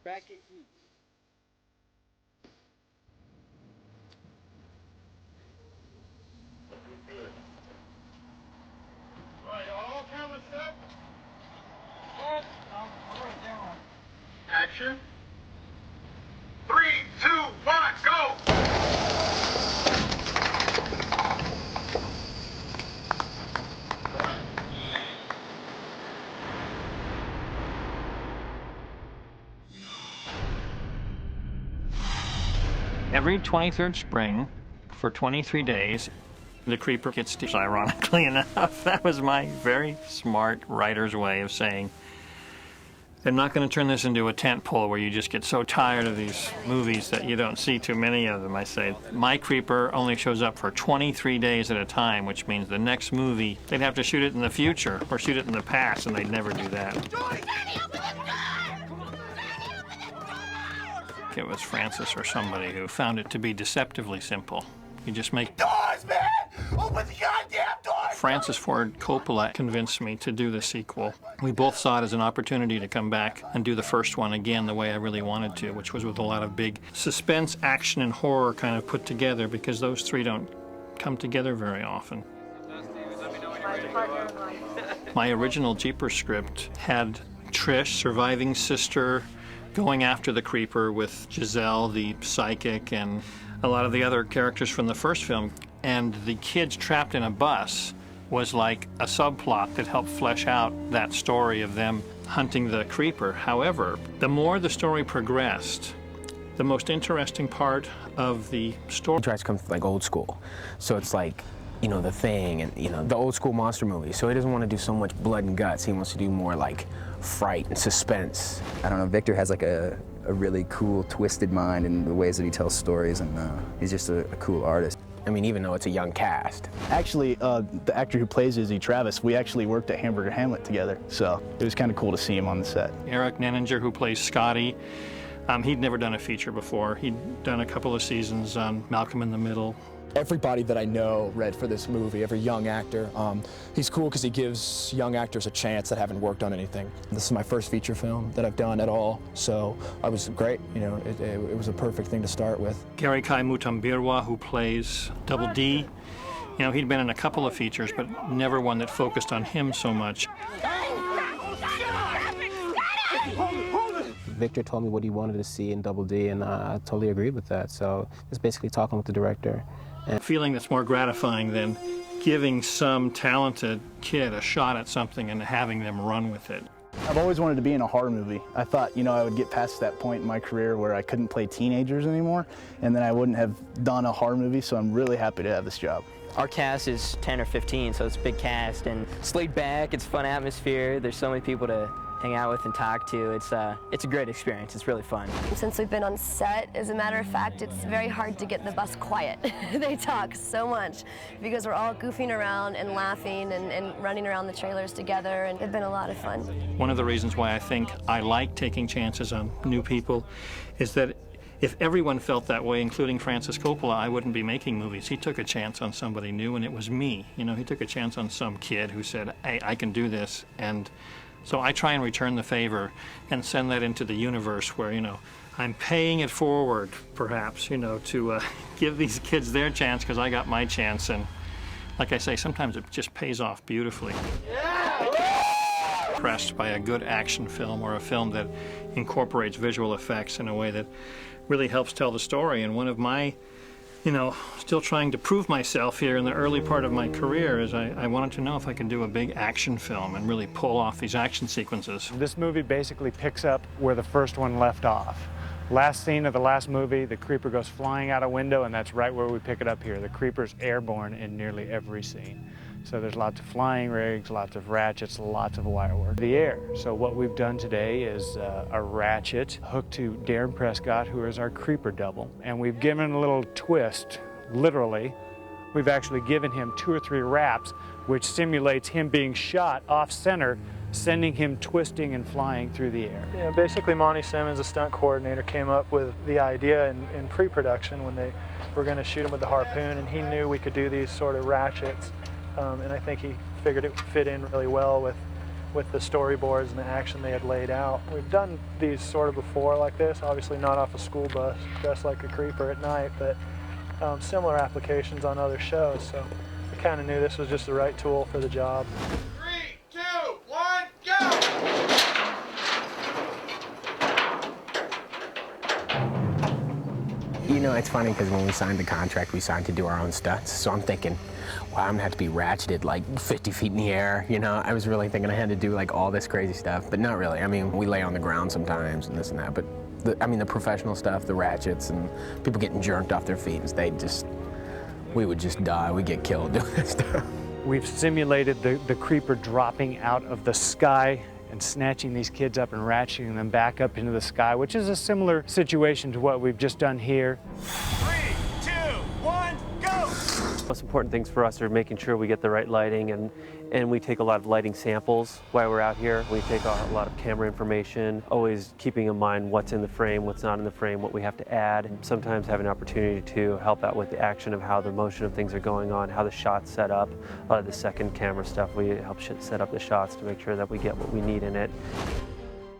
Back at you. All right, all camera set. Action. 3, 2, 1, go! Every 23rd spring, for 23 days, the creeper gets stitched, ironically enough. That was my very smart writer's way of saying, I'm not going to turn this into a tent pole where you just get so tired of these movies that you don't see too many of them. I say, my creeper only shows up for 23 days at a time, which means the next movie, they'd have to shoot it in the future or shoot it in the past, and they'd never do that. It was Francis or somebody who found it to be deceptively simple. You just make Doors, man! Open the goddamn doors! Francis Ford Coppola convinced me to do the sequel. We both saw it as an opportunity to come back and do the first one again the way I really wanted to, which was with a lot of big suspense, action, and horror kind of put together, because those three don't come together very often. My original Jeepers script had Trish, surviving sister, going after the creeper with Giselle, the psychic, and a lot of the other characters from the first film. And the kids trapped in a bus was like a subplot that helped flesh out that story of them hunting the creeper. However, the more the story progressed, the most interesting part of the story... He tries to come from, like, old school. So it's like, you know, The Thing and, you know, the old school monster movies. So he doesn't want to do so much blood and guts. He wants to do more like fright and suspense. I don't know, Victor has like a really cool, twisted mind in the ways that he tells stories, and he's just a cool artist. I mean, even though it's a young cast. Actually, the actor who plays Izzy, Travis, we actually worked at Hamburger Hamlet together, so it was kind of cool to see him on the set. Eric Nenninger, who plays Scotty, he'd never done a feature before. He'd done a couple of seasons on Malcolm in the Middle. Everybody that I know read for this movie, every young actor. He's cool because he gives young actors a chance that haven't worked on anything. This is my first feature film that I've done at all, so I was great. You know, it was a perfect thing to start with. Gary Kai Mutambirwa, who plays Double D, you know, he'd been in a couple of features, but never one that focused on him so much. Victor told me what he wanted to see in Double D, and I totally agreed with that. So it's basically talking with the director. A feeling that's more gratifying than giving some talented kid a shot at something and having them run with it. I've always wanted to be in a horror movie. I thought, you know, I would get past that point in my career where I couldn't play teenagers anymore, and then I wouldn't have done a horror movie, so I'm really happy to have this job. Our cast is 10 or 15, so it's a big cast, and it's laid back, it's fun atmosphere, there's so many people to hang out with and talk to. It's a great experience. It's really fun. Since we've been on set, as a matter of fact, it's very hard to get the bus quiet. They talk so much because we're all goofing around and laughing and running around the trailers together, and it's been a lot of fun. One of the reasons why I think I like taking chances on new people is that if everyone felt that way, including Francis Coppola, I wouldn't be making movies. He took a chance on somebody new, and it was me. You know, he took a chance on some kid who said, hey, I can do this. And so I try and return the favor and send that into the universe where, you know, I'm paying it forward, perhaps, you know, to give these kids their chance because I got my chance. And like I say, sometimes it just pays off beautifully. Impressed by a good action film or a film that incorporates visual effects in a way that really helps tell the story. And one of my, you know, still trying to prove myself here in the early part of my career is I wanted to know if I could do a big action film and really pull off these action sequences. This movie basically picks up where the first one left off. Last scene of the last movie, the creeper goes flying out a window, and that's right where we pick it up here. The creeper's airborne in nearly every scene. So there's lots of flying rigs, lots of ratchets, lots of wire work. The air. So what we've done today is a ratchet hooked to Darren Prescott, who is our creeper double. And we've given a little twist, literally. We've actually given him 2 or 3 raps, which simulates him being shot off-center, sending him twisting and flying through the air. Yeah, basically Monty Simmons, a stunt coordinator, came up with the idea in pre-production when they were going to shoot him with the harpoon, and he knew we could do these sort of ratchets. And I think he figured it would fit in really well with with the storyboards and the action they had laid out. We've done these sort of before like this, obviously not off a school bus, dressed like a creeper at night, but similar applications on other shows, so we kind of knew this was just the right tool for the job. 3, 2, 1, go! You know, it's funny because when we signed the contract, we signed to do our own stunts. So I'm thinking, wow, I'm gonna have to be ratcheted like 50 feet in the air. You know, I was really thinking I had to do like all this crazy stuff, but not really. I mean, we lay on the ground sometimes and this and that, but the professional stuff, the ratchets and people getting jerked off their feet, we would just die. We'd get killed doing that stuff. We've simulated the creeper dropping out of the sky and snatching these kids up and ratcheting them back up into the sky, which is a similar situation to what we've just done here. 3, 2, 1, go! Most important things for us are making sure we get the right lighting, and we take a lot of lighting samples while we're out here. We take a lot of camera information, always keeping in mind what's in the frame, what's not in the frame, what we have to add, and sometimes have an opportunity to help out with the action of how the motion of things are going on, how the shot's set up. A lot of the second camera stuff, we help set up the shots to make sure that we get what we need in it.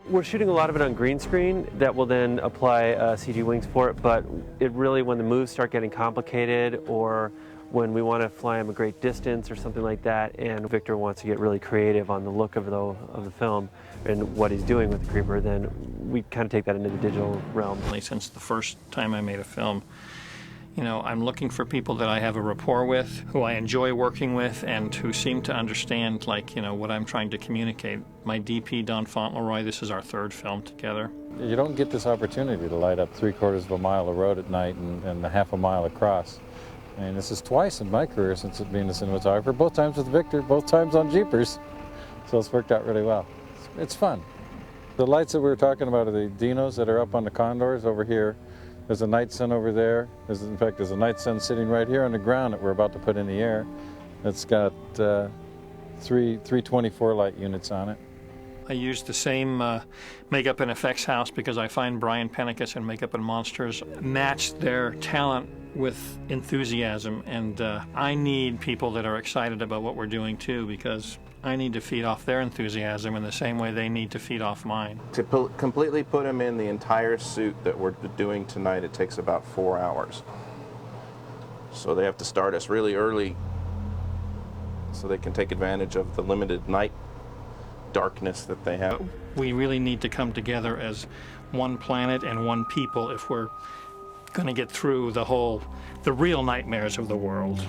We're shooting a lot of it on green screen that will then apply CG wings for it, but it really, when the moves start getting complicated or when we want to fly him a great distance or something like that, and Victor wants to get really creative on the look of the film and what he's doing with the creeper, then we kind of take that into the digital realm. Since the first time I made a film, you know, I'm looking for people that I have a rapport with, who I enjoy working with, and who seem to understand, like, you know, what I'm trying to communicate. My DP, Don Fauntleroy, this is our third film together. You don't get this opportunity to light up 3/4 of a mile of road at night and a half a mile across. And this is twice in my career since being a cinematographer, both times with Victor, both times on Jeepers. So it's worked out really well. It's fun. The lights that we were talking about are the Dinos that are up on the condors over here. There's a night sun over there. In fact, there's a night sun sitting right here on the ground that we're about to put in the air. It's got three 24 light units on it. I use the same makeup and effects house because I find Brian Pennicus and Makeup and Monsters match their talent with enthusiasm, and I need people that are excited about what we're doing too, because I need to feed off their enthusiasm in the same way they need to feed off mine. To completely put him in the entire suit that we're doing tonight, it takes about 4 hours. So they have to start us really early so they can take advantage of the limited night darkness that they have. We really need to come together as one planet and one people if we're going to get through the real nightmares of the world.